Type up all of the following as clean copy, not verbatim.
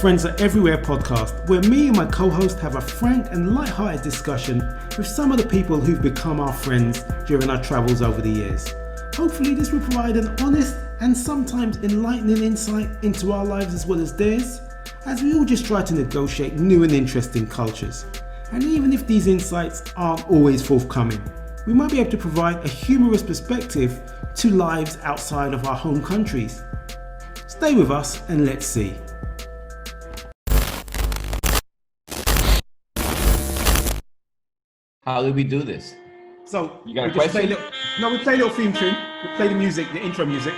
Friends Are Everywhere podcast, where me and my co-host have a frank and light-hearted discussion with some of the people who've become our friends during our travels over the years. Hopefully this will provide an honest and sometimes enlightening insight into our lives as well as theirs, as we all just try to negotiate new and interesting cultures. And even if these insights aren't always forthcoming, we might be able to provide a humorous perspective to lives outside of our home countries. Stay with us and let's see. How do we do this? So you got we a question? We play a little theme tune. We play the music, the intro music.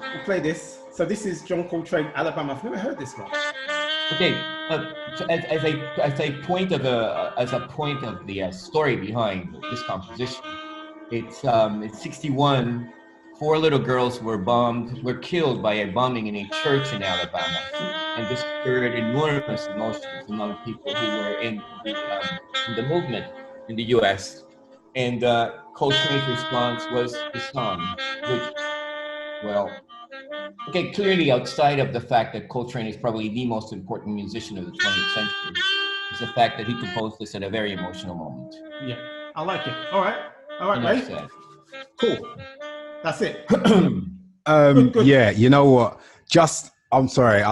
We'll play this. So this is John Coltrane, Alabama. I've never heard this one. Okay, so as a point of the story behind this composition, it's 61. 4 little girls were killed by a bombing in a church in Alabama, and this stirred enormous emotions among people who were in the movement in the U.S. And Coltrane's response was the song, which, well, okay, clearly outside of the fact that Coltrane is probably the most important musician of the 20th century, is the fact that he composed this at a very emotional moment. Yeah, I like it. All right, mate. Cool. That's it. Good. Yeah, you know what? I'm sorry.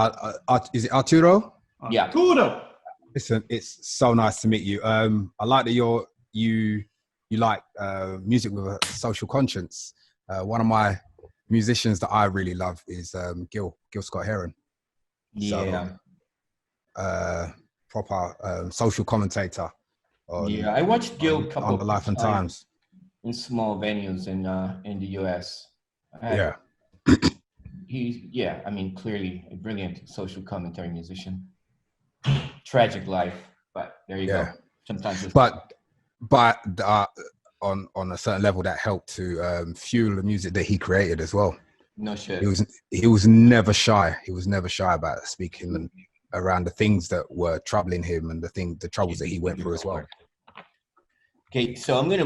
Is it Arturo? Yeah. Arturo. Listen, it's so nice to meet you. I like that you like music with a social conscience. One of my musicians that I really love is Gil Scott Heron. Yeah. So, proper social commentator. I watched Gil a couple on the Life and Times in small venues in the U.S. He's clearly a brilliant social commentary musician. Tragic life, but there you go. Sometimes it's but on a certain level that helped to fuel the music that he created as well. No shit. He was never shy. He was never shy about speaking around the things that were troubling him and the troubles that he went through as well. Okay, so I'm gonna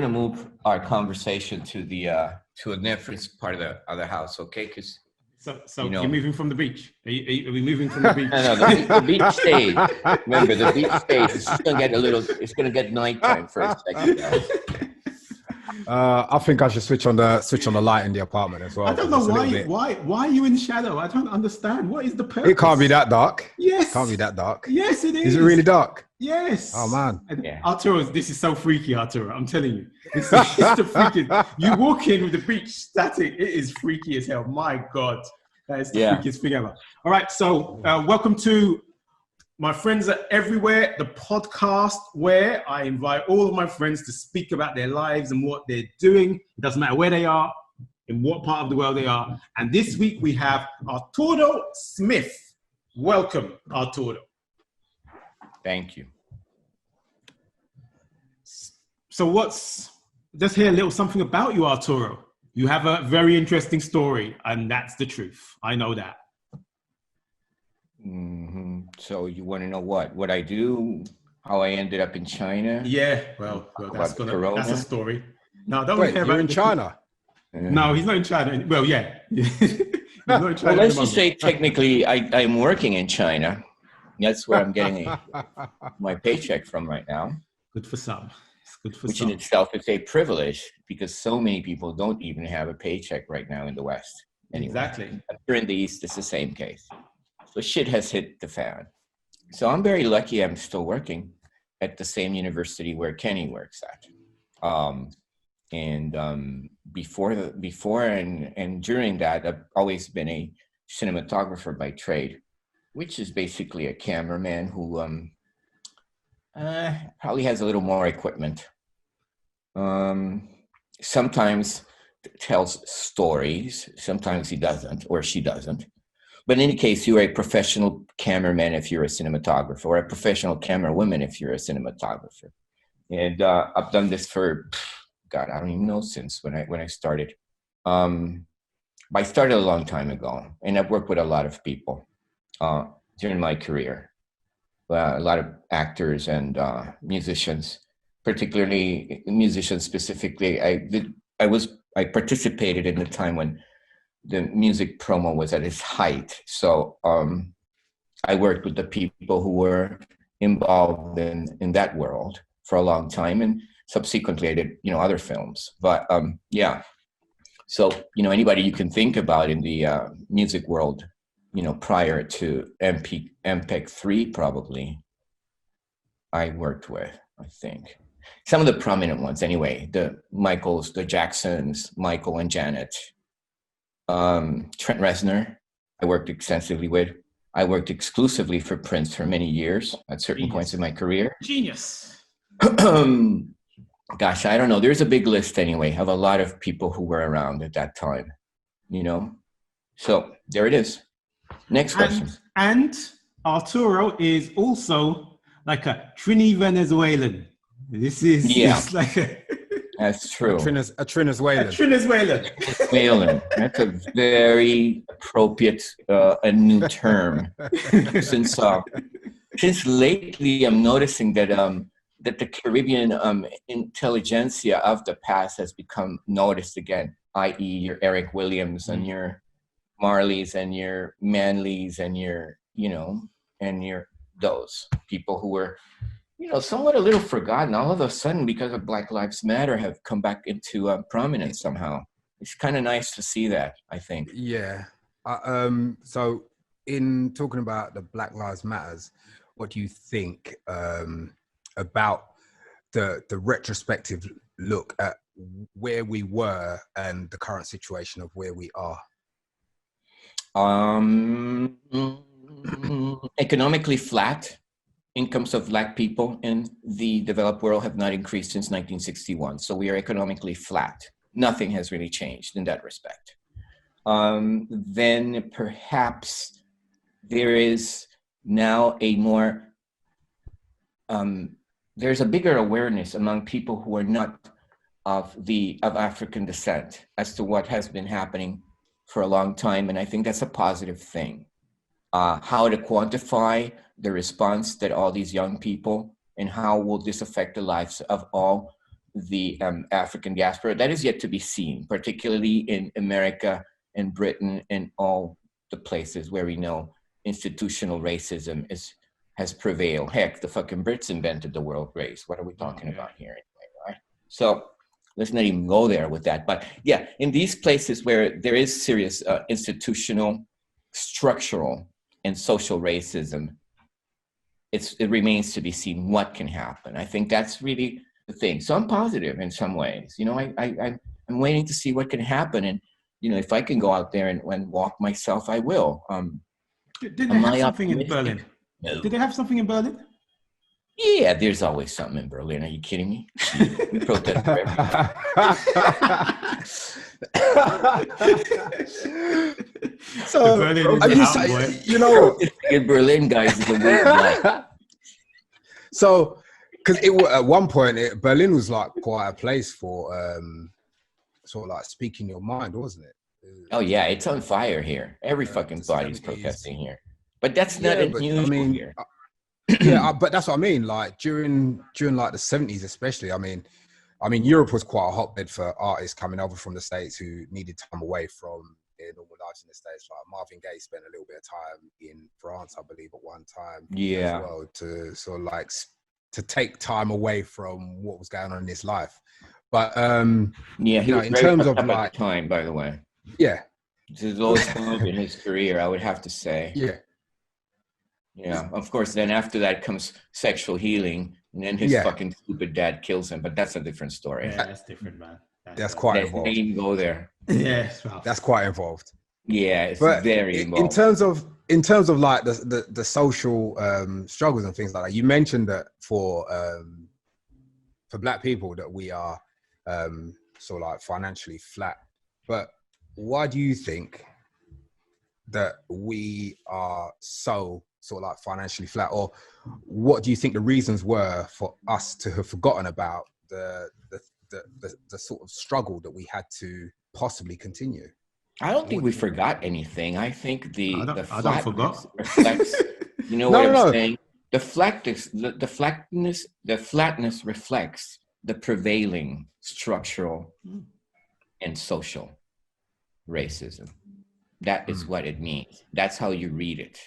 move our conversation to a different part of the house, okay? Because so you're moving from the beach. Are we moving from the beach? No, the beach stays. Remember, the beach stays. It's gonna get nighttime for a second, guys. I think I should switch on the light in the apartment as well. I don't know why are you in shadow? I don't understand. What is the purpose? It can't be that dark. Yes. It can't be that dark. Yes, it is. Is it really dark? Yes. Oh man. Yeah. Arturo, this is so freaky, Arturo. I'm telling you. It's the freaking. You walk in with the beach static. It is freaky as hell. My God. That is the freakiest thing ever. All right. So welcome to My Friends Are Everywhere, the podcast where I invite all of my friends to speak about their lives and what they're doing. It doesn't matter where they are, in what part of the world they are. And this week we have Arturo Smith. Welcome, Arturo. Thank you. So let's hear a little something about you, Arturo. You have a very interesting story, and that's the truth. I know that. Mm-hmm. So you want to know what I do, how I ended up in China? Yeah, well that's a story. No, don't Wait, care you're about in China. No, he's not in China. Well, yeah. He's not in China. Well, let's just say technically I'm working in China. That's where I'm getting my paycheck from right now. Good for some. It's good for Which some. in itself is a privilege because so many people don't even have a paycheck right now in the West. Anyway, Exactly. Here in the East, it's the same case. So shit has hit the fan. So I'm very lucky I'm still working at the same university where Kenny works at. Before and during that, I've always been a cinematographer by trade, which is basically a cameraman who probably has a little more equipment. Sometimes tells stories, sometimes he doesn't, or she doesn't. But in any case, you're a professional cameraman if you're a cinematographer, or a professional camerawoman if you're a cinematographer. And I've done this for, God, I don't even know since when I started. I started a long time ago, and I've worked with a lot of people during my career. A lot of actors and musicians, particularly musicians specifically. I participated in the time when the music promo was at its height. So I worked with the people who were involved in that world for a long time, and subsequently I did, other films. But yeah, so anybody you can think about in the music world, prior to MPEG 3, probably I worked with, I think. Some of the prominent ones anyway, the Michaels, the Jacksons, Michael and Janet, Trent Reznor, I worked extensively with. I worked exclusively for Prince for many years at certain points in my career. Genius. Gosh, I don't know. There's a big list anyway of a lot of people who were around at that time, So there it is. Next question. And Arturo is also like a Trini Venezuelan. This is like a... That's true. A Trinezuelan. Venezuelan. That's a very appropriate and new term. Since lately, I'm noticing that that the Caribbean intelligentsia of the past has become noticed again, i.e., your Eric Williams and your Marleys and your Manleys and your those people who were somewhat a little forgotten, all of a sudden, because of Black Lives Matter, have come back into prominence somehow. It's kind of nice to see that, I think. Yeah. So in talking about the Black Lives Matters, what do you think about the retrospective look at where we were and the current situation of where we are? Economically flat. Incomes of Black people in the developed world have not increased since 1961. So we are economically flat. Nothing has really changed in that respect. Then perhaps there is now a more, there's a bigger awareness among people who are not of African descent as to what has been happening for a long time. And I think that's a positive thing. How to quantify the response that all these young people, and how will this affect the lives of all the African diaspora, that is yet to be seen, particularly in America and Britain and all the places where we know institutional racism has prevailed. Heck, the fucking Brits invented the world race. What are we talking about here anyway, right? So let's not even go there with that. But yeah, in these places where there is serious institutional, structural, and social racism, it remains to be seen what can happen. I think that's really the thing. So I'm positive in some ways. I'm waiting to see what can happen, and if I can go out there and walk myself, I will. Did they have something in Berlin? No. Did they have something in Berlin? Yeah, there's always something in Berlin. Are you kidding me? We protest for everything. So, in Berlin, guys, is a weird life. So, because at one point, Berlin was like quite a place for sort of like speaking your mind, wasn't it? Oh yeah, it's on fire here. Every fucking body's protesting here, but that's not unusual here. Yeah, but that's what I mean. Like during like the 70s, especially. I mean, Europe was quite a hotbed for artists coming over from the States who needed time away from their normal lives in the States. Like Marvin Gaye spent a little bit of time in France, I believe, at one time. Yeah. As well, to sort of like to take time away from what was going on in his life. But yeah, he was in terms of like at the time, by the way. Yeah. This is lowest point in his career, I would have to say. Yeah. Yeah, of course, then after that comes sexual healing, and then his fucking stupid dad kills him, but that's a different story. Yeah, that's different, man. That's quite involved. They didn't go there. Yeah, that's quite involved. Yeah, it's very involved. In terms of like the social struggles and things like that, you mentioned that for Black people that we are sort of like financially flat, but why do you think that we are so sort of like financially flat, or what do you think the reasons were for us to have forgotten about the sort of struggle that we had to possibly continue? I don't think we forgot anything. I think the flatness reflects. You know what I'm saying? The flatness reflects the prevailing structural and social racism. That is what it means. That's how you read it.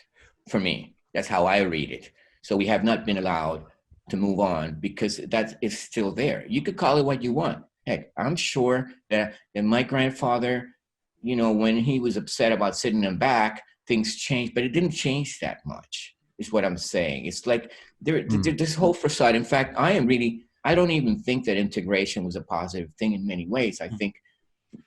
For me, that's how I read it. So we have not been allowed to move on because that is still there. You could call it what you want. Heck, I'm sure that my grandfather, you know, when he was upset about sitting in back, things changed, but it didn't change that much, is what I'm saying. It's like this whole facade. In fact, I don't even think that integration was a positive thing in many ways. I think,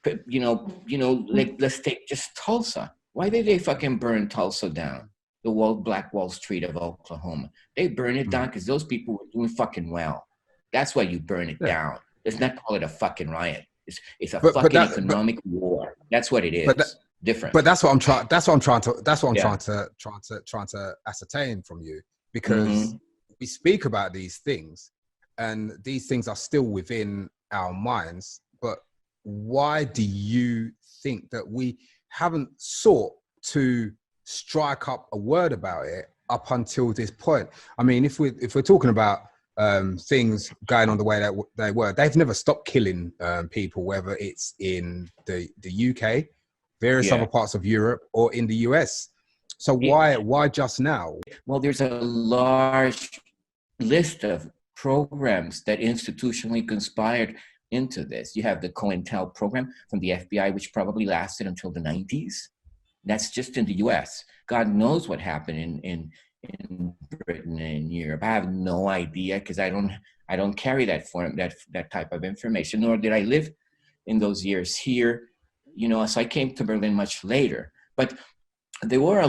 like, let's take just Tulsa. Why did they fucking burn Tulsa down? The Black Wall Street of Oklahoma. They burned it down because those people were doing fucking well. That's why you burn it down. Let's not call it a fucking riot. It's a fucking economic war. That's what it is. Different. But that's what I'm trying to ascertain from you, because we speak about these things, and these things are still within our minds. But why do you think that we haven't sought to strike up a word about it up until this point? I mean, if we're talking about things going on the way that they were, they've never stopped killing people, whether it's in the UK, various other parts of Europe, or in the US. So why just now? Well, there's a large list of programs that institutionally conspired into this. You have the COINTEL program from the FBI, which probably lasted until the 90s. That's just in the US. God knows what happened in Britain and in Europe. I have no idea, because I don't carry that type of information, nor did I live in those years here. So I came to Berlin much later. But there were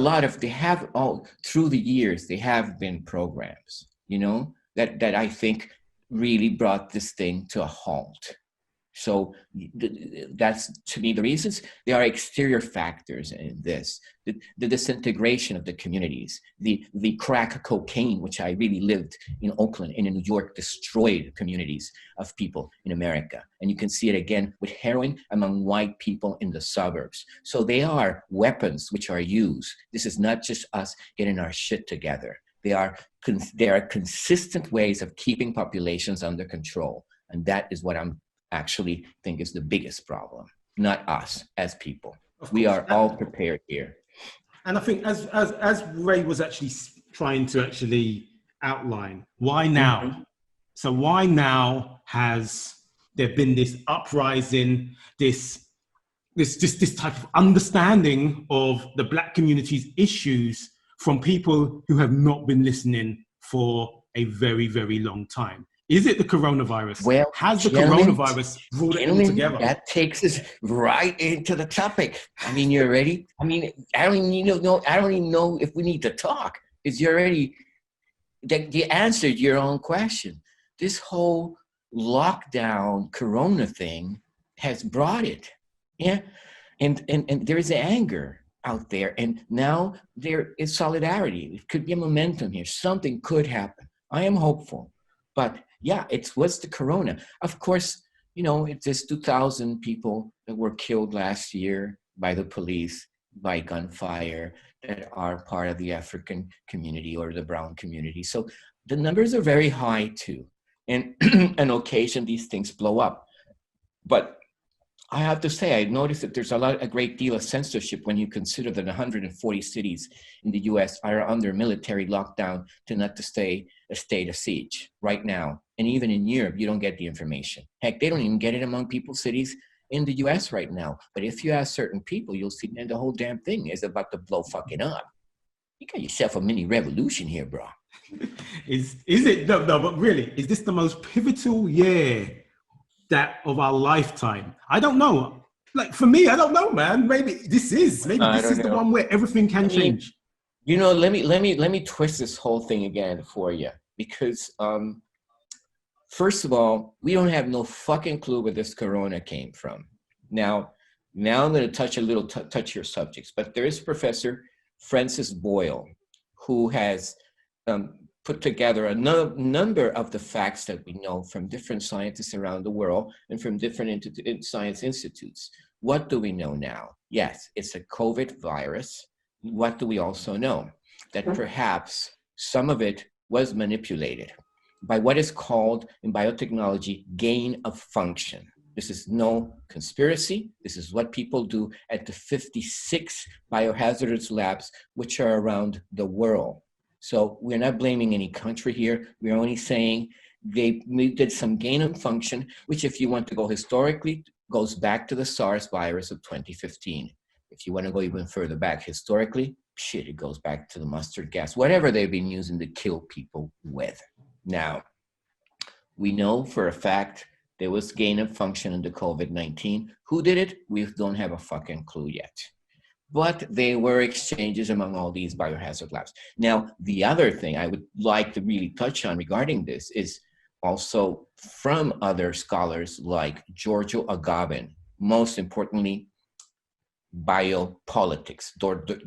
through the years, there have been programs, that I think really brought this thing to a halt. So that's, to me, the reasons. There are exterior factors in this, the disintegration of the communities, the crack cocaine, which I really lived in Oakland and in New York, destroyed communities of people in America. And you can see it again with heroin among white people in the suburbs. So they are weapons which are used. This is not just us getting our shit together. They are consistent ways of keeping populations under control. And that is what I'm actually think is the biggest problem, not us as people. We are all prepared here. And I think as Ray was actually trying to actually outline, why now? So why now has there been this uprising, this type of understanding of the Black community's issues from people who have not been listening for a very, very long time? Is it the coronavirus? Well, has the coronavirus brought it all together? That takes us right into the topic. I mean, you're ready? I mean, I don't even know if we need to talk, because you're already, you answered your own question. This whole lockdown corona thing has brought it. Yeah. And there is anger out there. And now there is solidarity. It could be a momentum here. Something could happen. I am hopeful. But yeah, it was the corona. Of course, it's just 2,000 people that were killed last year by the police, by gunfire, that are part of the African community or the brown community. So the numbers are very high too. And on occasion, these things blow up. But I have to say, I noticed that there's a great deal of censorship when you consider that 140 cities in the US are under military lockdown to stay a state of siege right now. And even in Europe, you don't get the information. Heck, they don't even get it among cities in the US right now. But if you ask certain people, you'll see that the whole damn thing is about to blow fucking up. You got yourself a mini revolution here, bro. Is it? No, but really, is this the most pivotal year of our lifetime? I don't know. Like, for me, I don't know, man. Maybe this is the one where everything can change. Let me twist this whole thing again for you, because first of all, we don't have no fucking clue where this corona came from. Now I'm going to touch your subjects, but there is Professor Francis Boyle, who has put together a number of the facts that we know from different scientists around the world and from different science institutes. What do we know now? Yes, it's a COVID virus. What do we also know? That perhaps some of it was manipulated by what is called in biotechnology gain of function. This is no conspiracy. This is what people do at the 56 biohazardous labs, which are around the world. So we're not blaming any country here. We're only saying they did some gain of function, which if you want to go historically, goes back to the SARS virus of 2015. If you want to go even further back historically, shit, it goes back to the mustard gas, whatever they've been using to kill people with. Now, we know for a fact there was gain of function in the COVID-19. Who did it? We don't have a fucking clue yet. But they were exchanges among all these biohazard labs. Now, the other thing I would like to really touch on regarding this is also from other scholars like Giorgio Agamben, most importantly, biopolitics,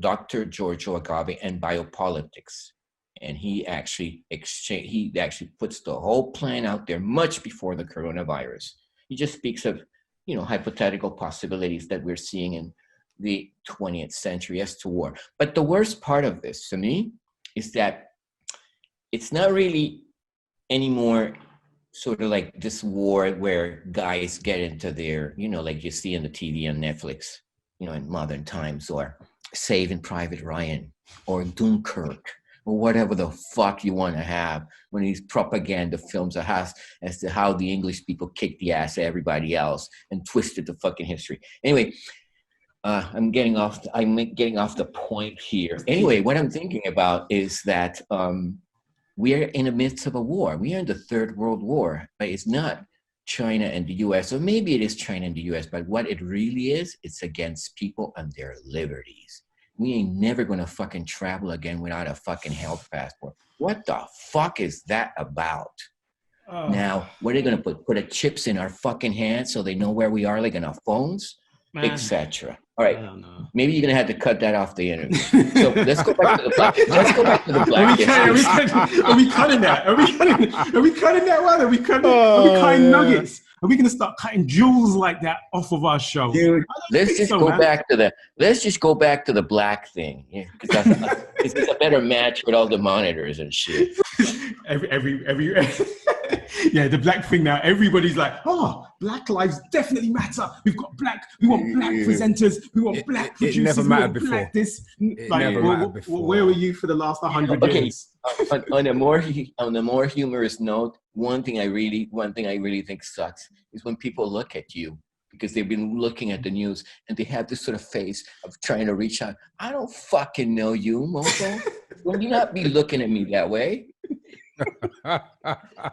Dr. Giorgio Agamben and biopolitics. And he actually puts the whole plan out there much before the coronavirus. He just speaks of, hypothetical possibilities that we're seeing in the 20th century as to war. But the worst part of this to me is that it's not really anymore sort of like this war where guys get into their, like you see on the TV on Netflix, in modern times, or Saving Private Ryan or Dunkirk or whatever the fuck you want to have, when these propaganda films as to how the English people kicked the ass of everybody else and twisted the fucking history. Anyway, I'm getting off the point here. Anyway, what I'm thinking about is that we are in the midst of a war. We are in the Third World War, but it's not China and the US, or maybe it is China and the US, but what it really is, it's against people and their liberties. We ain't never gonna fucking travel again without a fucking health passport. What the fuck is that about? Oh. Now, what are they gonna put a chips in our fucking hands so they know where we are, like in our phones, etc. All right, maybe you're gonna have to cut that off the interview. So let's go back to the black. Let's go back to the black. Are we cutting that? Are we cutting that one? Are we cutting nuggets? Are we gonna start cutting jewels like that off of our show? Dude, let's just go back to the black thing. Yeah, because it's a better match with all the monitors and shit. Every yeah, the black thing now. Everybody's like, oh, Black lives definitely matter. We want black presenters. We want black producers. It never mattered before. Black this. Never mattered before. Where were you for the last 100 years? On a more humorous note, one thing I really think sucks is when people look at you because they've been looking at the news and they have this sort of face of trying to reach out. I don't fucking know you, Mofo. Will you not be looking at me that way?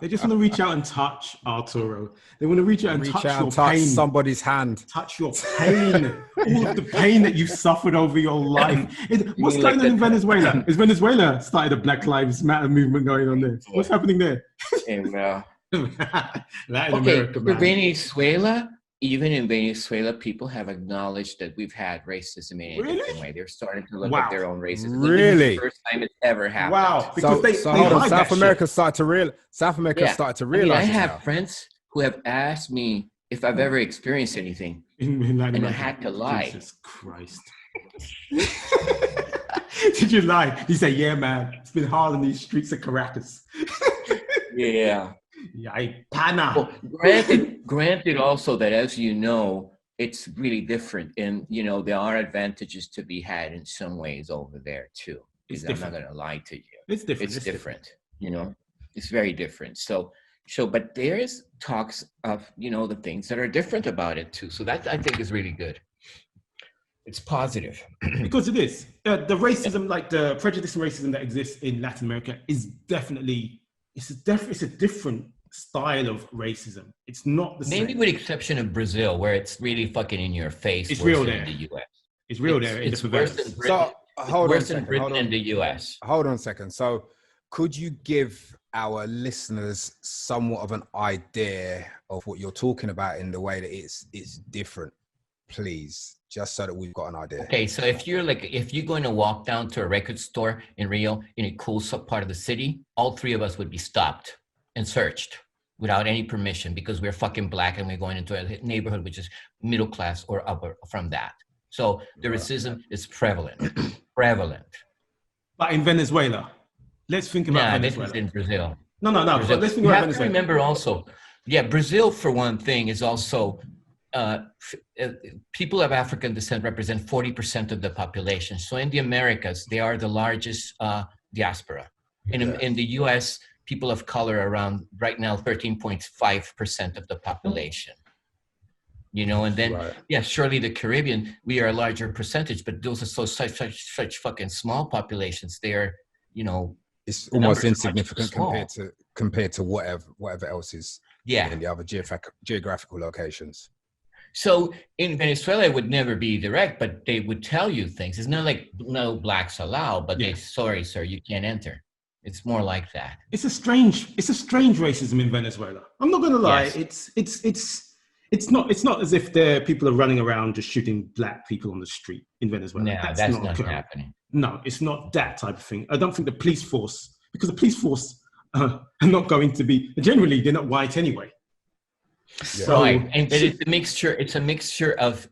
They just want to reach out and touch, Arturo. They want to reach out and touch your pain. Somebody's hand. Touch your pain. All of the pain that you've suffered over your life. What's going on in Venezuela? Is Venezuela started a Black Lives Matter movement going on there? What's happening there? Latin America, man. Venezuela, even in Venezuela, people have acknowledged that we've had racism in a different way. They're starting to look at their own racism. Really? This is the first time it's ever happened. Wow. Because South America started to realize. I have friends who have asked me if I've ever experienced anything, and I had to lie. Jesus Christ. Did you lie? You say, yeah, man. It's been hard in these streets of Caracas. Yeah. Pana. Well, granted also that, as you know, it's really different. And, there are advantages to be had in some ways over there, too. I'm not going to lie to you. It's different. It's different. It's very different. So, but there is talks of, the things that are different about it, too. So that I think is really good. It's positive. Because it is. The racism, like the prejudice and racism that exists in Latin America is definitely, it's a different style of racism. It's not the same. Maybe with exception of Brazil, where it's really fucking in your face. It's real there. In the US. It's real there. It's worse in Britain. Worse in Britain and the US. Hold on a second. So could you give our listeners somewhat of an idea of what you're talking about in the way that it's different, please? Just so that we've got an idea. Okay, so if you're going to walk down to a record store in Rio in a cool part of the city, all three of us would be stopped and searched without any permission because we're fucking black and we're going into a neighborhood which is middle class or upper from that. So the racism is prevalent. But in Venezuela, let's think about Venezuela. This is in Brazil. No. Brazil. Let's think about Venezuela. Remember also, Yeah, Brazil, for one thing, is also people of African descent represent 40% of the population. So in the Americas, they are the largest diaspora. In the U.S., people of color are around right now 13.5% of the population. You know, and then yeah, surely the Caribbean, we are a larger percentage, but those are such fucking small populations. They're, you know, it's almost insignificant compared to whatever else is in the other geographical locations. So in Venezuela, it would never be direct, but they would tell you things. It's not like no blacks allowed, but they, sorry, sir, you can't enter. It's more like that. It's a strange racism in Venezuela. I'm not gonna lie. Yes. It's not as if people are running around just shooting black people on the street in Venezuela. No, that's not happening. No, it's not that type of thing. I don't think the police force, because the police force are not going to be, generally they're not white anyway. So, right, but it's a mixture. It's a mixture of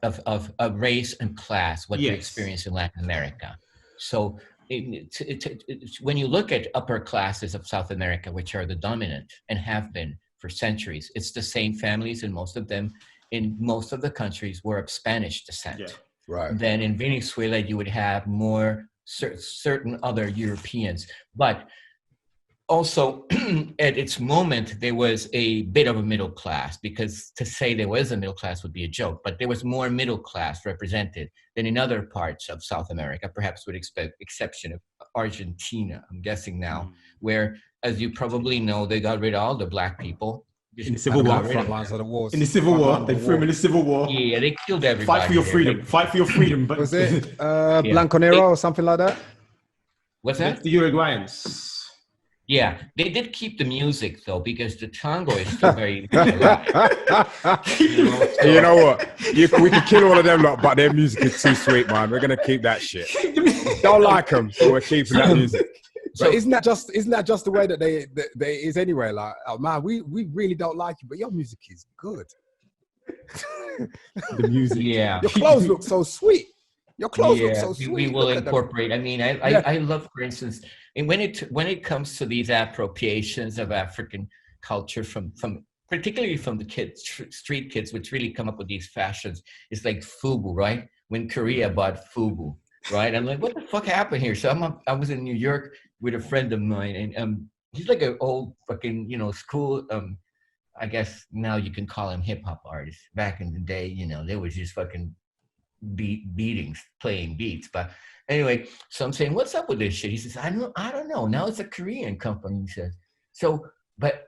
race and class. What you experience in Latin America. So, when you look at upper classes of South America, which are the dominant and have been for centuries, it's the same families, and most of them in most of the countries were of Spanish descent. Yeah. Right. Then in Venezuela, you would have more certain other Europeans, but also at its moment, there was a bit of a middle class, because to say there was a middle class would be a joke, but there was more middle class represented than in other parts of South America, perhaps with exception of Argentina, I'm guessing now, where, as you probably know, they got rid of all the black people. In the Civil War. Front lines of the wars. In the Civil War. They threw him in the Civil War. Yeah, they killed everybody. Fight for your freedom. Fight for your freedom. But was it Blanco Negro or something like that? What's that? The Uruguayans. Yeah, they did keep the music though, because the tango is still very. You know what? We could kill all of them lot, but their music is too sweet, man. We're gonna keep that shit. Don't like them, so we're keeping that music. But isn't that just the way that they is anyway? Like, oh man, we really don't like you, but your music is good. The music, yeah. Your clothes look so sweet. Your clothes look so sweet. We will incorporate. I mean, I love, for instance, and when it comes to these appropriations of African culture from particularly from the kids, street kids, which really come up with these fashions, it's like FUBU, right? When Korea bought FUBU, right? I'm like, what the fuck happened here? So I was in New York with a friend of mine, and he's like an old fucking, school, I guess now you can call him hip hop artist. Back in the day, they was just fucking beatings, playing beats. But anyway, so I'm saying, what's up with this shit? He says, I don't know. Now it's a Korean company, he says. So, but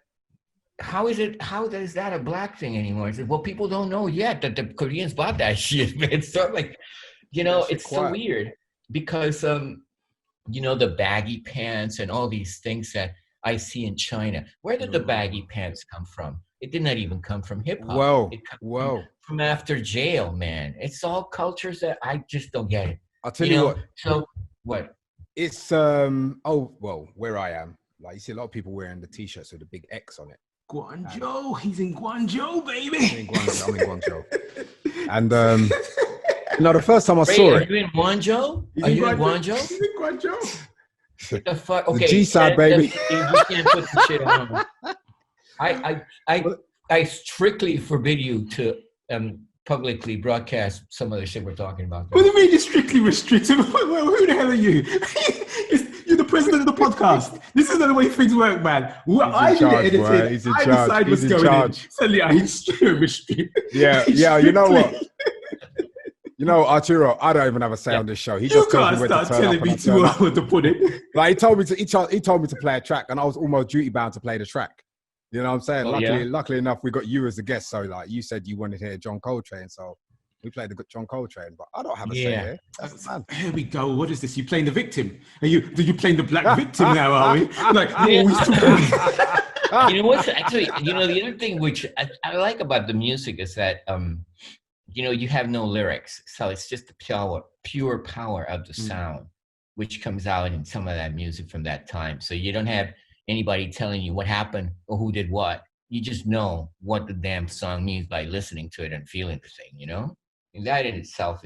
how is that a black thing anymore? He said, well, people don't know yet that the Koreans bought that shit, man. So I'm like, it's so weird because, the baggy pants and all these things that I see in China. Where did the baggy pants come from? It did not even come from hip hop. From after jail, man. It's all cultures that I just don't get it. I'll tell you what. So what? It's where I am, like you see a lot of people wearing the t-shirts with a big X on it. Guangzhou, he's in Guangzhou, baby. I'm in Guangzhou. And the first time I saw it. Are you in Guangzou? Are you in Guangzou? He's in Guangzou. What the fuck? Okay. The G side, baby. You can't put the shit on. I strictly forbid you to publicly broadcast some of the shit we're talking about. What do you mean you're strictly restricted? Who the hell are you? You're the president of the podcast. This is not the way things work, man. I do the editing. I decide what's going in. Suddenly I'm restricted. Yeah, you know what? Arturo, I don't even have a say on this show. He just tells me where to turn telling up me 2 hours to put it. Like he told me to play a track, and I was almost duty bound to play the track. You know what I'm saying? Luckily enough, we got you as a guest. So like you said, you wanted to hear John Coltrane, so we played the John Coltrane. But I don't have a say here. Here we go. What is this? You playing the victim? Are you playing the black victim now? Are we? Like always talking. You know what's actually? The other thing which I like about the music is that you have no lyrics, so it's just the pure power of the sound, which comes out in some of that music from that time. So you don't have anybody telling you what happened or who did what. You just know what the damn song means by listening to it and feeling the thing, And that in itself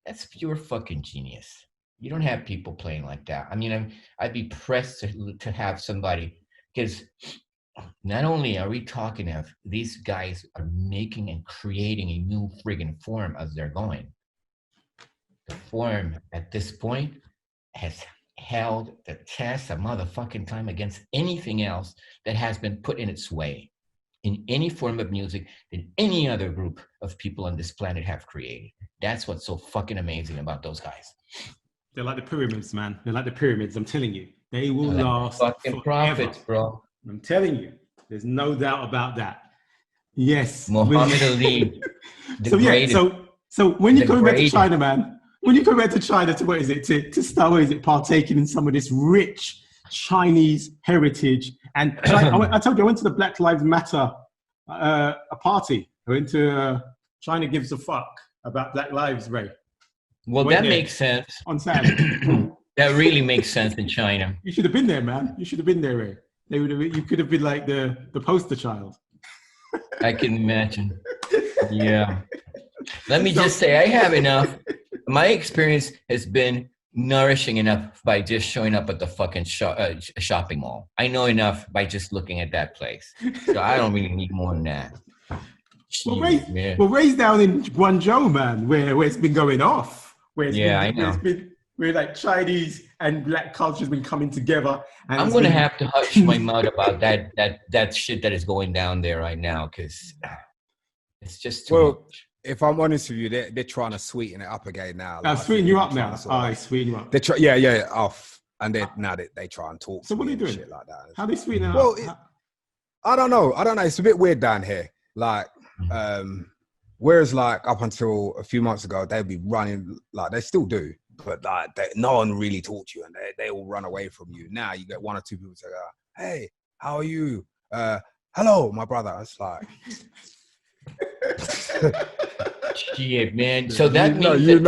that's pure fucking genius. You don't have people playing like that. I mean, I'd be pressed to have somebody, because not only are we talking of these guys are making and creating a new friggin' form as they're going. The form at this point has held the test of motherfucking time against anything else that has been put in its way in any form of music that any other group of people on this planet have created. That's what's so fucking amazing about those guys. They're like the pyramids, man. They're like the pyramids. I'm telling you, they will Like last fucking forever. prophets, bro. I'm telling you, there's no doubt about that. Yes. Muhammad Ali. So greatest. so when you're The coming back to greatest. China, man, when you come back to China to what is it to start? What is it? Partaking in some of this rich Chinese heritage. And I told you I went to the Black Lives Matter a party. I went to China Gives a Fuck about Black Lives, Ray. Well, Went that there makes sense. on Saturday. That really makes sense in China. You should have been there, man. You should have been there, Ray. They would have. You could have been like the poster child. I can imagine. Yeah. Let me just say, I have enough. My experience has been nourishing enough by just showing up at the fucking shopping mall. I know enough by just looking at that place. So I don't really need more than that. Well, Ray's down in Guangzhou, man, where it's been going off. Where it's Yeah, been, I know. Where like Chinese and black culture's been coming together. And I'm going to have to hush my mouth about that shit that is going down there right now, because it's just too much. If I'm honest with you, they're trying to sweeten it up again now. Like, sweeten you up now. I sweeten you up. They try, yeah, off, and they try and talk. So what are they doing? Shit like that. How they sweeten it well, up? I don't know. It's a bit weird down here. Like, whereas like up until a few months ago, they'd be running like they still do, but like no one really talked to you, and they all run away from you. Now you get one or two people say, "Hey, how are you? Hello, my brother." It's like. Shit, man. So that means you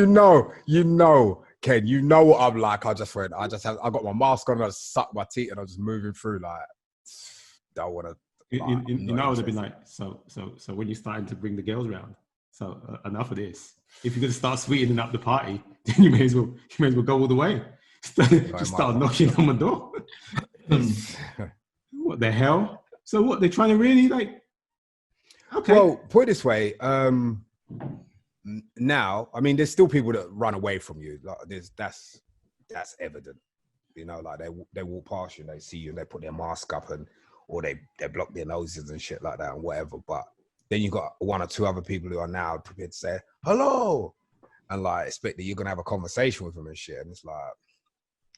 know, Ken, you know what I'm like. I got my mask on, I suck my teeth, and I'm just moving through like, don't want to. You know, I would have been like, so when you're starting to bring the girls around, so enough of this. If you're going to start sweetening up the party, then you may as well go all the way. Just start knocking on my door. What the hell? So what, they're trying to really like? Okay. Well, put it this way. Now, I mean, there's still people that run away from you. Like, that's evident. You know, like they walk past you, and they see you, and they put their mask up, or they block their noses and shit like that, and whatever. But then you got one or two other people who are now prepared to say hello, and like expect that you're gonna have a conversation with them and shit. And it's like,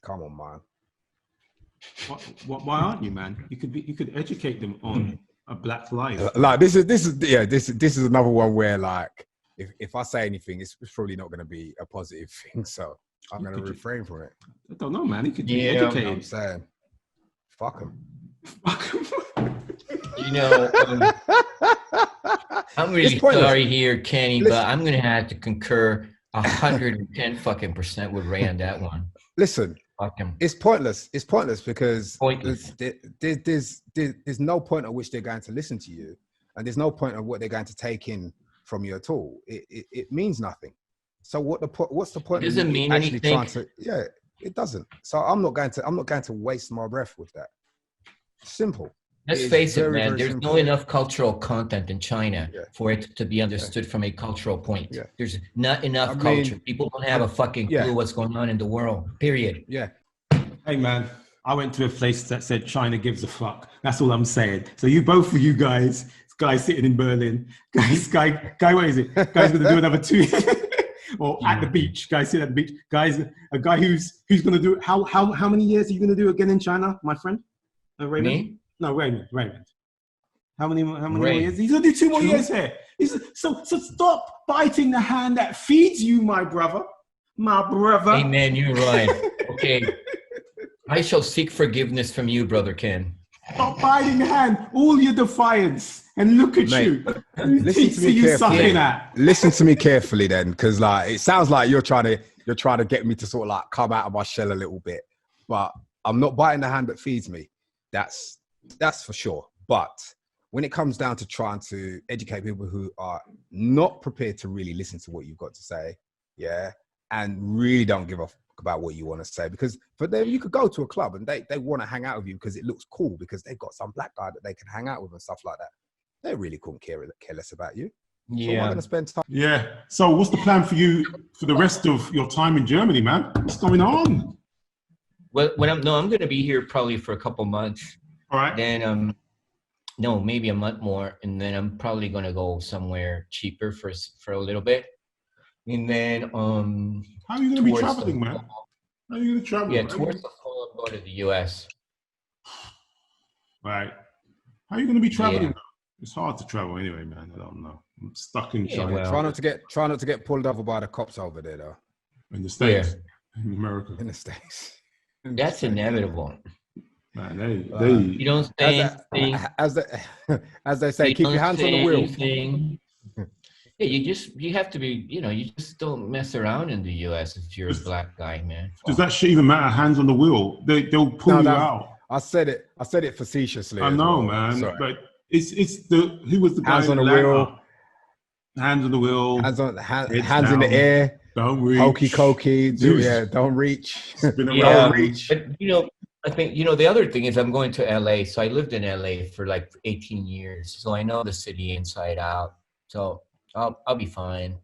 come on, man. Why aren't you, man? You could educate them on a black life. Like this is another one where like if I say anything, it's probably not going to be a positive thing, so I'm going to refrain from it. I don't know, man. He could be educated. You know what I'm saying, fuck him. You know, I'm really sorry here, Kenny, but I'm going to have to concur 110 fucking % with Ray on that one. Listen. It's pointless. It's pointless because there's no point at which they're going to listen to you, and there's no point of what they're going to take in from you at all. It means nothing. So what's the point? It doesn't mean anything. It doesn't. So I'm not going to waste my breath with that. Simple. Let's face it, man. There's no enough cultural content in China for it to be understood from a cultural point. Yeah. There's not enough culture. People don't have a fucking clue what's going on in the world. Period. Yeah. Hey, man. I went to a place that said China gives a fuck. That's all I'm saying. So both of you guys, this guy sitting in Berlin, guy, what is it? Guy's going to do another 2 years. Or at the beach, guys sitting at the beach. Guys, a guy who's going to do how many years are you going to do again in China, my friend? Raymond? Me? No, Raymond. How many more years? He's gonna do 2 more years here. So stop biting the hand that feeds you, my brother. Hey man, you're right. Okay. I shall seek forgiveness from you, brother Ken. Stop biting the hand, all your defiance, and look at you. Listen to me carefully. Listen to me carefully then, because like it sounds like you're trying to get me to sort of like come out of my shell a little bit. But I'm not biting the hand that feeds me. That's for sure. But when it comes down to trying to educate people who are not prepared to really listen to what you've got to say, and really don't give a fuck about what you want to say, because for them, you could go to a club and they want to hang out with you because it looks cool, because they've got some black guy that they can hang out with and stuff like that. They really couldn't care less about you. So am I going to spend time? Yeah. So what's the plan for you for the rest of your time in Germany, man? What's going on? Well, I'm going to be here probably for a couple months. All right. Then no, maybe a month more, and then I'm probably going to go somewhere cheaper for a little bit. And then how are you going to be traveling, man? How are you going to travel? Yeah, towards the fall, I'm going to the US. Right. How are you going to be traveling? Yeah. It's hard to travel anyway, man. I don't know. I'm stuck in China. well, Try not to get pulled over by the cops over there, though. In the States, in America. In the States. That's inevitable. Man, you don't say anything. As they say, keep your hands on the wheel. Yeah, you have to be, you just don't mess around in the US if you're a black guy, man. Does that shit even matter? Hands on the wheel. They'll pull you out. I said it facetiously. I know, man. Sorry. But it's who was the guy? Hands on the wheel. Hands on the wheel. Hands in the air. Don't reach. Hokey cokey. Don't reach. Don't reach. But I think the other thing is I'm going to LA. So I lived in LA for like 18 years. So I know the city inside out. So I'll be fine.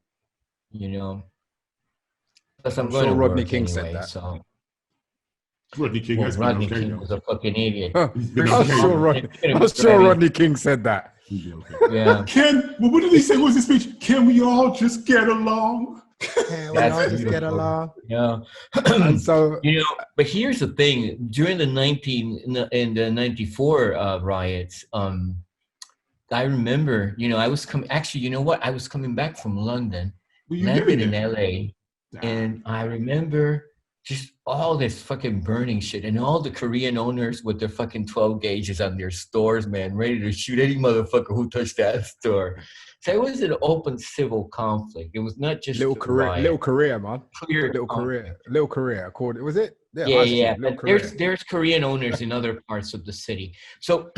Plus I'm going to Rodney work King anyway, said that. So. Rodney King has Rodney been okay. King was a fucking idiot. I'm sure Rodney King said that. Yeah. What did he say? What was his speech? Can we all just get along? Yeah, we all just get along. Yeah. And so but here's the thing: during the 94 riots, I remember, I was coming. Actually, you know what? I was coming back from London, landed in LA, and I remember just all this fucking burning shit, and all the Korean owners with their fucking 12 gauges on their stores, man, ready to shoot any motherfucker who touched that store. So it was an open civil conflict. It was not just little Korea, man. Little Korea. Was it? Yeah. There's Korean owners in other parts of the city. So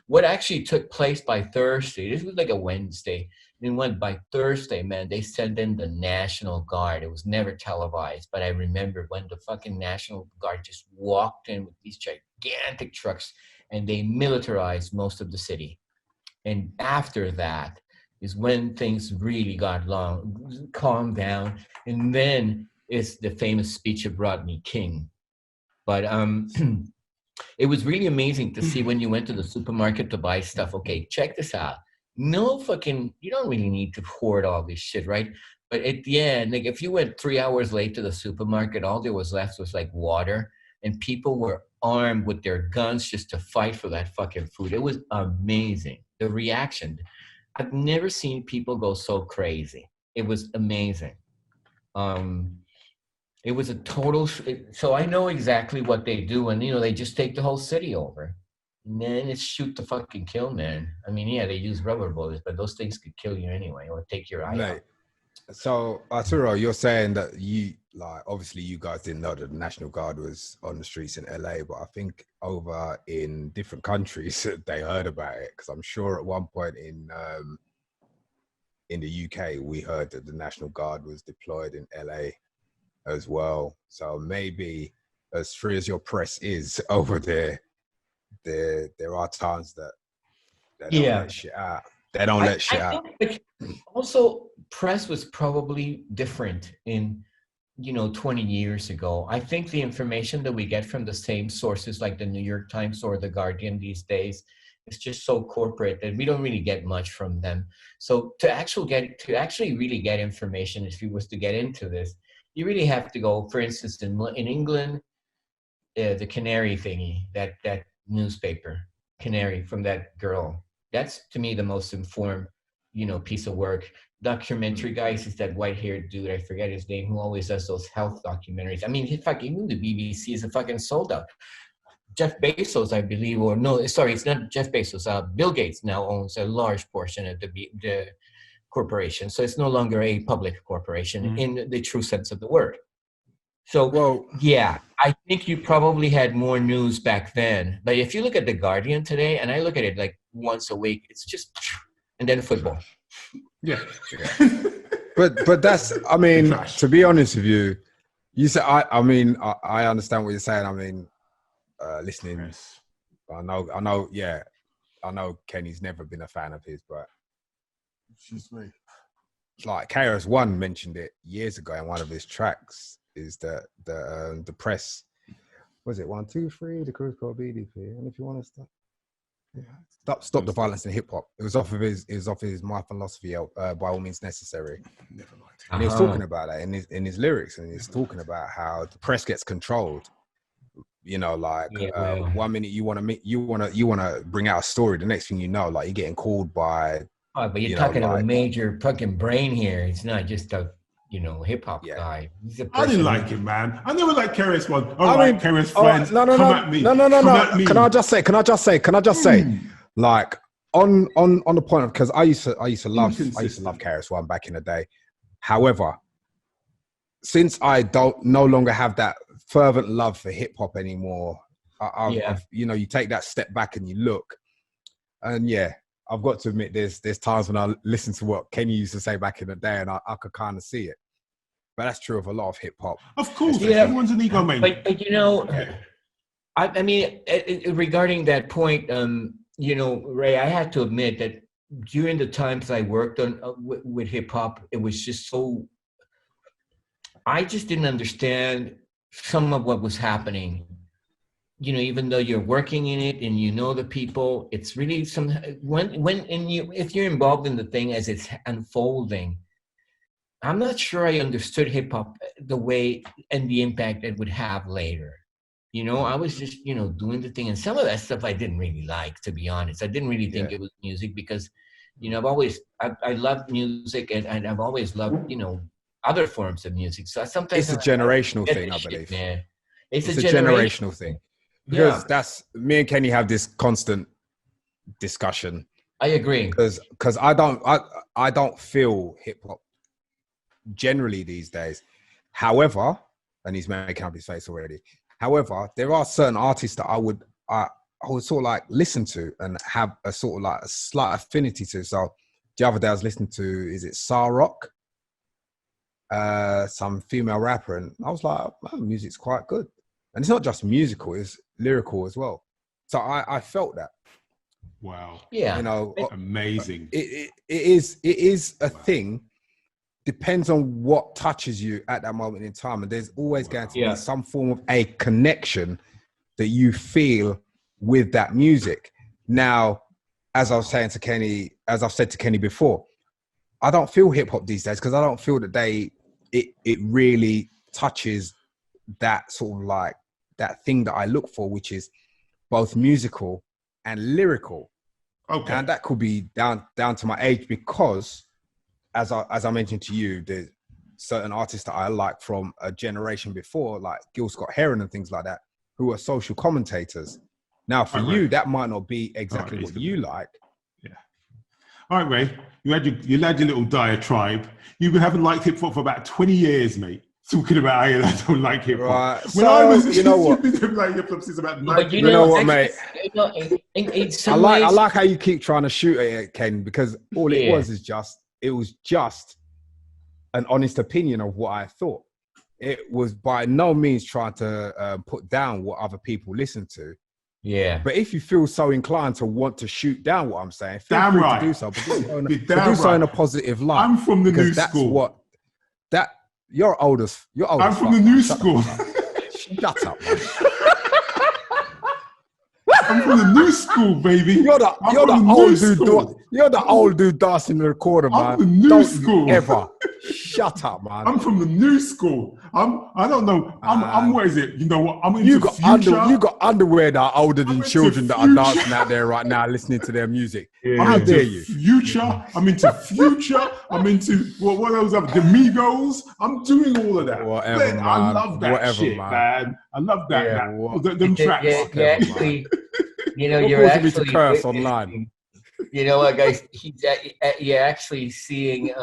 what actually took place by Thursday? This was like a Wednesday. And by Thursday, man, they sent in the National Guard. It was never televised, but I remember when the fucking National Guard just walked in with these gigantic trucks, and they militarized most of the city. And after that is when things really got calmed down. And then it's the famous speech of Rodney King. But it was really amazing to see when you went to the supermarket to buy stuff. Okay, check this out. You don't really need to hoard all this shit, right? But at the end, like if you went 3 hours late to the supermarket, all there was left was like water, and people were armed with their guns just to fight for that fucking food. It was amazing. The reaction. I've never seen people go so crazy. It was amazing. It was a total. So I know exactly what they do, and they just take the whole city over. And then it's shoot to fucking kill, man. I mean, yeah, they use rubber bullets, but those things could kill you anyway, or take your eye out. So Arturo, you're saying that obviously you guys didn't know that the National Guard was on the streets in LA, but I think over in different countries they heard about it, because I'm sure at one point in the UK we heard that the National Guard was deployed in LA as well. So maybe, as free as your press is over there, there are times that they don't let shit out. They don't let shit out. Also, press was probably different in 20 years ago. I think the information that we get from the same sources like the New York Times or the Guardian these days is just so corporate that we don't really get much from them. So to actually really get information, if you was to get into this, you really have to go, for instance, in England, the Canary thingy, that newspaper, Canary, from that girl. That's, to me, the most informed, piece of work. Documentary guys is that white-haired dude, I forget his name, who always does those health documentaries. I mean, even the BBC is a fucking sold out. Jeff Bezos, I believe, it's not Jeff Bezos. Bill Gates now owns a large portion of the corporation. So it's no longer a public corporation in the true sense of the word. So, yeah, I think you probably had more news back then. But if you look at The Guardian today, and I look at it like once a week, it's just, and then football. Yeah. But that's, I mean, to be honest with you, You said, I mean, I understand what you're saying. I mean, listening, Yes. I know, yeah, I know Kenny's never been a fan of his, but Excuse me. like KRS-One mentioned it years ago in one of his tracks, is that the press, was it 1, 2, 3, the crew's got BDP, and if you want to stop the violence in hip hop. It was off of his My Philosophy, by all means necessary. Never liked it. And he was talking about that in his lyrics, and he's talking about how the press gets controlled. You know, like 1 minute you want to bring out a story, the next thing you know, like you're getting called by. Oh, but you're talking about a major fucking brain here. It's not just a hip hop guy. He's a I didn't like him, man. I never liked KRS-One. All I right, mean, KRS friends, no. come at me. No. Come at me. Can I just say, like on the point of, because I used to love KRS-One back in the day. However, since I no longer have that fervent love for hip hop anymore, I've, you take that step back and you look, and I've got to admit, there's times when I listen to what Kenny used to say back in the day, and I could kind of see it. But that's true of a lot of hip hop. Of course, everyone's an ego man. But I mean, regarding that point, Ray, I had to admit that during the times I worked on with hip hop, it was just so. I just didn't understand some of what was happening. Even though you're working in it and the people, it's really if you're involved in the thing as it's unfolding, I'm not sure I understood hip hop the way and the impact it would have later. I was just, doing the thing, and some of that stuff I didn't really like, to be honest. I didn't really think it was music because, I loved music and I've always loved, other forms of music. So sometimes it's a generational thing, I believe. Man. It's a generational thing. Because that's me and Kenny have this constant discussion. I agree. Because I don't feel hip hop generally these days. However, and he's making up his face already. However, there are certain artists that I would sort of like listen to and have a sort of like a slight affinity to. So the other day I was listening to, is it Sa Rock? Some female rapper, and I was like, oh, music's quite good. And it's not just musical, it's lyrical as well. So I felt that. Wow. Yeah. Amazing. It is a thing. Depends on what touches you at that moment in time. And there's always going to be some form of a connection that you feel with that music. Now, as I've said to Kenny before, I don't feel hip hop these days because I don't feel that it really touches that sort of like that thing that I look for, which is both musical and lyrical. Okay. And that could be down to my age, because as I mentioned to you, there's certain artists that I like from a generation before, like Gil Scott-Heron and things like that, who are social commentators. Now, for you, that might not be exactly what you like. Yeah. All right, Ray, you had your little diatribe. You've been having liked hip hop for about 20 years, mate. Talking about how I don't like hip hop. Right. When I was, you know what? You've been like hip hop since about 90. You know what, mate? I like how you keep trying to shoot at it, Ken, because all it was just an honest opinion of what I thought. It was by no means trying to put down what other people listen to. Yeah. But if you feel so inclined to want to shoot down what I'm saying, feel free to do so. But do so in a positive light. I'm from the new school. You're older. I'm from the new school. Shut up, man. I'm from the new school, baby. You're the old dude dancing in the recorder, man. I'm the new school. Ever. Shut up, man. I'm from the new school. I don't know. I'm what is it? You know what? I'm into Future. You got underwear that are older than children that are dancing out there right now listening to their music. Yeah. How dare you? Future. I'm into Future. I'm into what else? The Migos. I'm doing all of that. Whatever, man. I love that shit, man. I love that. Yeah, them tracks. You're actually curse online. You know what, guys? You're actually seeing.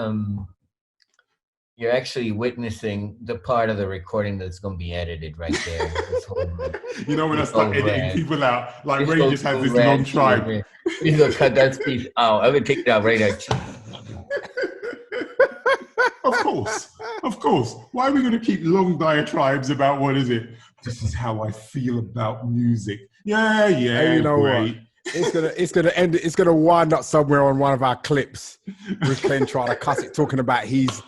You're actually witnessing the part of the recording that's going to be edited right there. You know when I start editing people out, like Ray just has this long tribe. He's going to cut that speech out. I'm going to take it out right now. Of course. Of course. Why are we going to keep long diatribes about what is it? This is how I feel about music. Yeah, And you know great. what? It's gonna end. It's gonna wind up somewhere on one of our clips with Ken trying to cuss it, talking about he's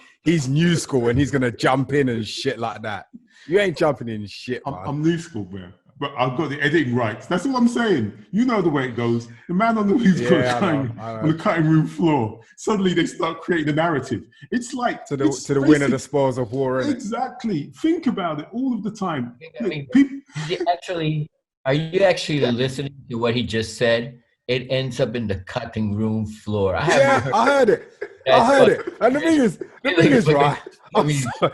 new school and he's gonna jump in and shit like that. You ain't jumping in shit, man. I'm new school, man. But I've got the editing rights. That's all I'm saying. You know the way it goes. The man on the cutting room floor. Suddenly they start creating a narrative. It's like to the winner the spoils of war. Exactly. Think about it all of the time. I mean, are you actually listening to what he just said? It ends up in the cutting room floor. I heard it. And the thing is, right? I'm so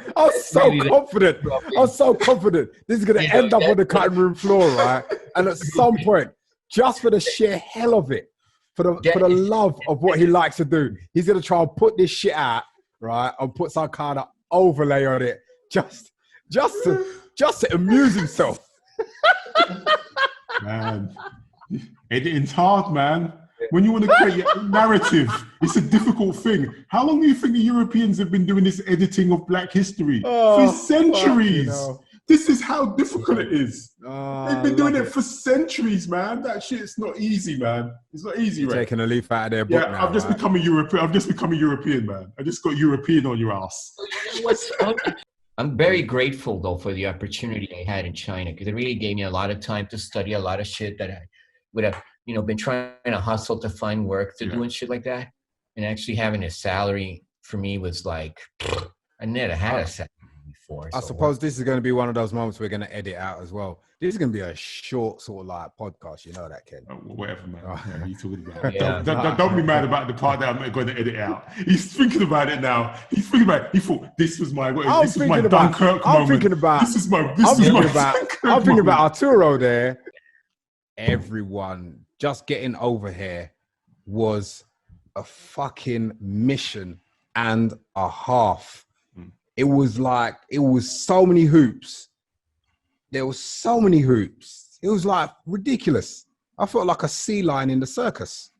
confident. I'm so confident this is going to end up on the cutting room floor, right? And at some point, just for the sheer hell of it, for the love of what he likes to do, he's going to try and put this shit out, right? And put some kind of overlay on it, just to amuse himself. Man, editing's hard, man. When you want to create a narrative, it's a difficult thing. How long do you think the Europeans have been doing this editing of Black history? For centuries. This is how difficult it is. They've been doing it for centuries, man. That shit's not easy, man. It's not easy, right? Taking a leaf out of their book now. I've just become a European, man. I just got European on your ass. I'm very grateful, though, for the opportunity I had in China, because it really gave me a lot of time to study a lot of shit that I would have, been trying to hustle to find work to do and shit like that. And actually having a salary for me was like, I never had a salary before. I suppose this is going to be one of those moments we're going to edit out as well. This is going to be a short sort of like podcast. You know that, Ken? Whatever, man. Yeah, you talking about? Yeah. Don't be mad about the part that I'm going to edit out. He's thinking about it now. He's thinking about it. He thought this was my Dunkirk moment. I'm thinking about Arturo there. Everyone just getting over here was a fucking mission and a half. It was so many hoops. There was so many hoops. It was like ridiculous. I felt like a sea lion in the circus.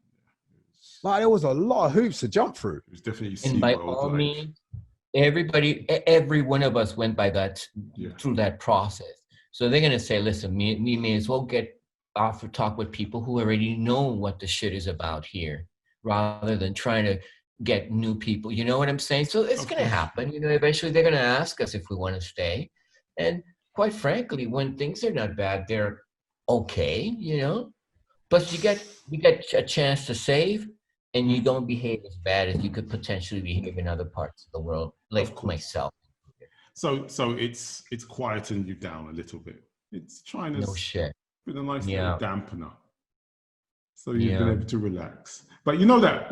Like there was a lot of hoops to jump through. It was definitely and by all means, every one of us went by that through that process. So they're gonna say, listen, we may as well get off to talk with people who already know what the shit is about here, rather than trying to get new people. You know what I'm saying? So it's going to happen. Eventually they're going to ask us if we want to stay. And quite frankly, when things are not bad, they're okay, But you get a chance to save, and you don't behave as bad as you could potentially behave in other parts of the world, like myself. So it's quieting you down a little bit. It's trying to... No shit. With a nice little dampener, so you've been able to relax. But you know that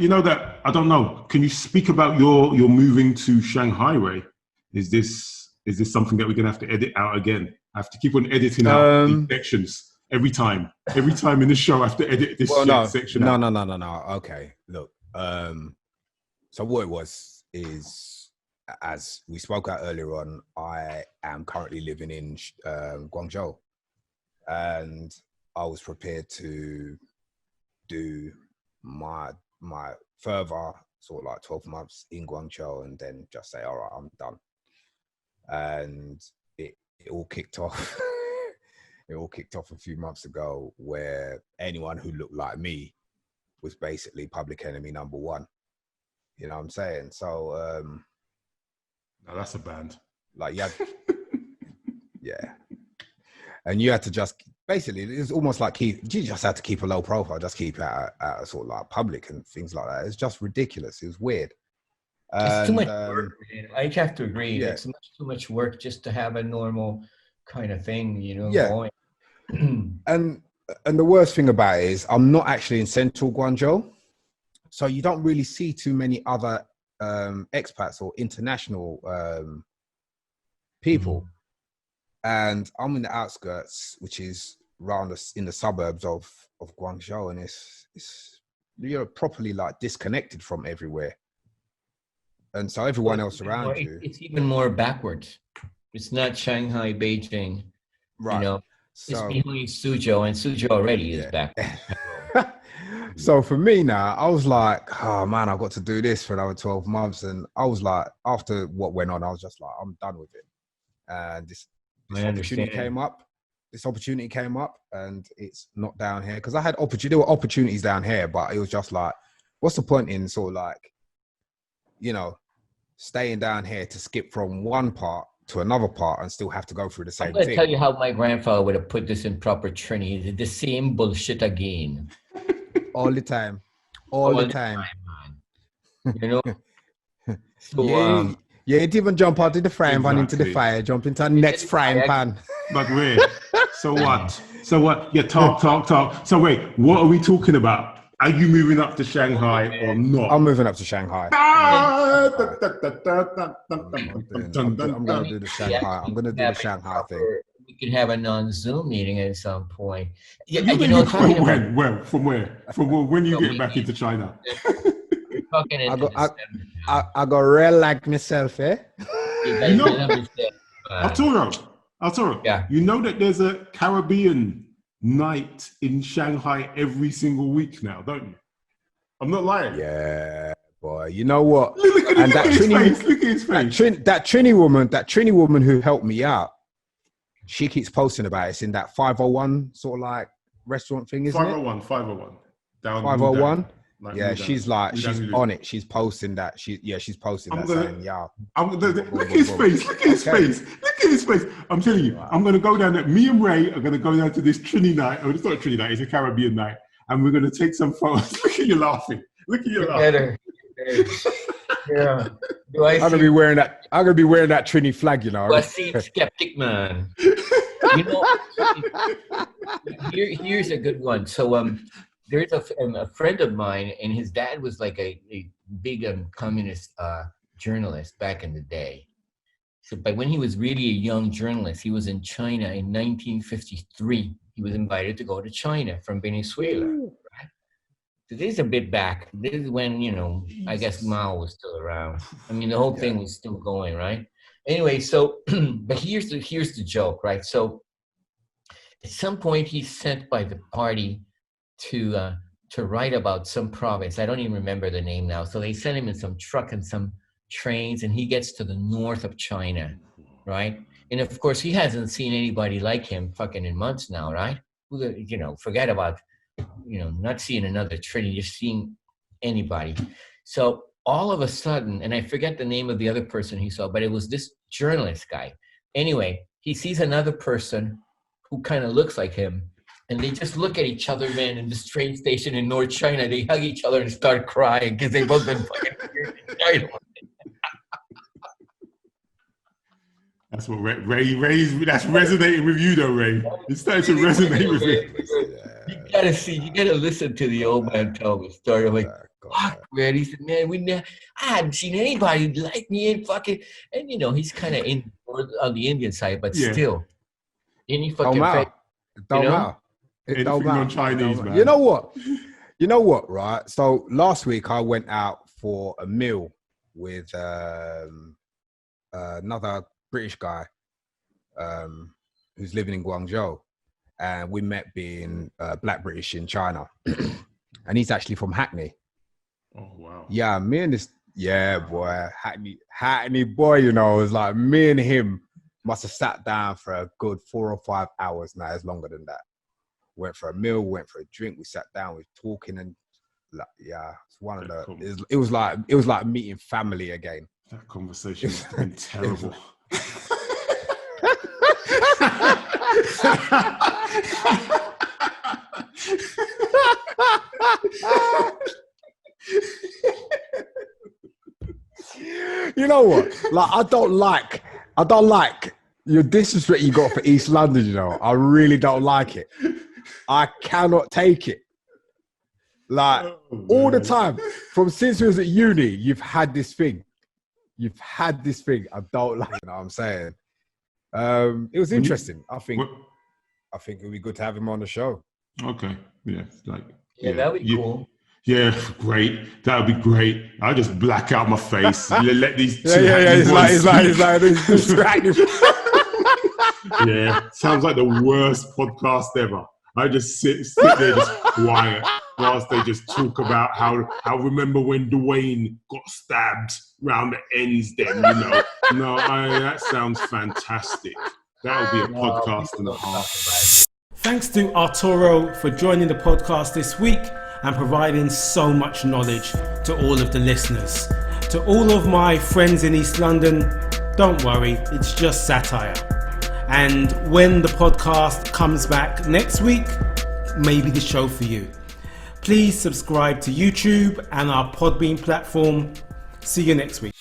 I don't know. Can you speak about your moving to Shanghai, Ray? Is this something that we're gonna have to edit out again? I have to keep on editing out these sections every time. Every time in the show, I have to edit this section out. No. Okay, look. So what it was is, as we spoke out earlier on, I am currently living in Guangzhou. And I was prepared to do my further sort of like 12 months in Guangzhou and then just say, all right, I'm done. And it all kicked off. It all kicked off a few months ago, where anyone who looked like me was basically public enemy number one. You know what I'm saying? So now that's a band. Like yeah. And you had to just, basically, it's almost like you just had to keep a low profile, just keep it out sort of like public and things like that. It's just ridiculous. It was weird. It's too much work, man. I have to agree. Yeah. It's too much work just to have a normal kind of thing, going. And the worst thing about it is I'm not actually in central Guangzhou. So you don't really see too many other expats or international people. Mm-hmm. And I'm in the outskirts, which is in the suburbs of Guangzhou, and it's you're properly like disconnected from everywhere. And so everyone else around you, it's even more backwards. It's not Shanghai, Beijing, right? It's behind Suzhou, and Suzhou already is backwards. So for me now, I was like, oh man, I've got to do this for another 12 months. And I was like, after what went on, I was just like, I'm done with it. And this opportunity came up. This opportunity came up, and it's not down here. Because I had there were opportunities down here, but it was just like, what's the point in sort of like, you know, staying down here to skip from one part to another part and still have to go through the same I'm going to thing. tell you how my grandfather would have put this in proper Trini. The same bullshit again. All the time. All the time. Man. You know? So, yeah, you ain't even jump out of the frying pan into the fire, jump into the next frying pan. But wait, so what? So what? Yeah, talk. So wait, what are we talking about? Are you moving up to Shanghai or not? I'm moving up to Shanghai. I'm going to do the Shanghai. I'm going to do the Shanghai thing. We could have a non-Zoom meeting at some point. Yeah, when? From where? From when you get back into China? I got real like myself, eh? You know, Arturo, yeah. You know that there's a Caribbean night in Shanghai every single week now, don't you? I'm not lying. Yeah, boy. You know what? Look at his face. That Trini woman who helped me out, she keeps posting about it. It's in that 501 sort of like restaurant thing, isn't 501, it? 501. Down 501. Like yeah, she's on it. She's posting that. She's posting that saying, yeah. Look at his face. Look at his face. I'm telling you, I'm going to go down there. Me and Ray are going to go down to this Trini night. Oh, it's not a Trini night. It's a Caribbean night. And we're going to take some photos. Look at you laughing. Yeah. I'm going to be wearing that Trini flag, you know. I seem skeptic, man. You know, here's a good one. So, there's a friend of mine, and his dad was like a big communist journalist back in the day. So, but when he was really a young journalist, he was in China in 1953. He was invited to go to China from Venezuela. Right? So this is a bit back. This is when, you know, I guess Mao was still around. I mean, the whole thing was still going, right? Anyway, so, but here's the joke, right? So, at some point, he's sent by the party to write about some province. I don't even remember the name now. So they send him in some truck and some trains, and he gets to the north of China, right? And of course, he hasn't seen anybody like him fucking in months now, right? You know, forget about, you know, not seeing another Trini, just seeing anybody. So all of a sudden, and I forget the name of the other person he saw, but it was this journalist guy. Anyway, he sees another person who kind of looks like him, and they just look at each other, man, in this train station in North China. They hug each other and start crying because they both been fucking weird. That's what Ray's. That's resonating with you, though, Ray. It's starting to resonate with you. You gotta listen to the old man tell the story. I'm like, fuck, man. He said, man, I hadn't seen anybody like me in fucking, and you know, he's kind of on the Indian side, but still, any fucking don't matter. It don't matter. Chinese, man. You know what, right? So last week I went out for a meal with another British guy who's living in Guangzhou, and we met being Black British in China, and he's actually from Hackney. Oh wow! Yeah, me and this, boy, Hackney boy. You know, it was like me and him must have sat down for a good 4 or 5 hours. Now it's longer than that. Went for a meal, went for a drink. We sat down, we were talking, and like, it's one of the. It was like meeting family again. That conversation has been terrible. You know what? Like, I don't like your disrespect you got for East London. You know, I really don't like it. I cannot take it. Like all the time, from since we was at uni, you've had this thing. I don't like. You know what I'm saying? It was interesting. I think it'd be good to have him on the show. Okay. Yeah. That'd be cool. Yeah, great. That would be great. I'll just black out my face. Let these two It's like distracting. Yeah, sounds like the worst podcast ever. I just sit there just quiet. whilst they just talk about how remember when Dwayne got stabbed round the ends then, you know. No, that sounds fantastic. That'll be a podcast and a half. Thanks to Arturo for joining the podcast this week and providing so much knowledge to all of the listeners. To all of my friends in East London, don't worry, it's just satire. And when the podcast comes back next week, maybe the show for you. Please subscribe to YouTube and our Podbean platform. See you next week.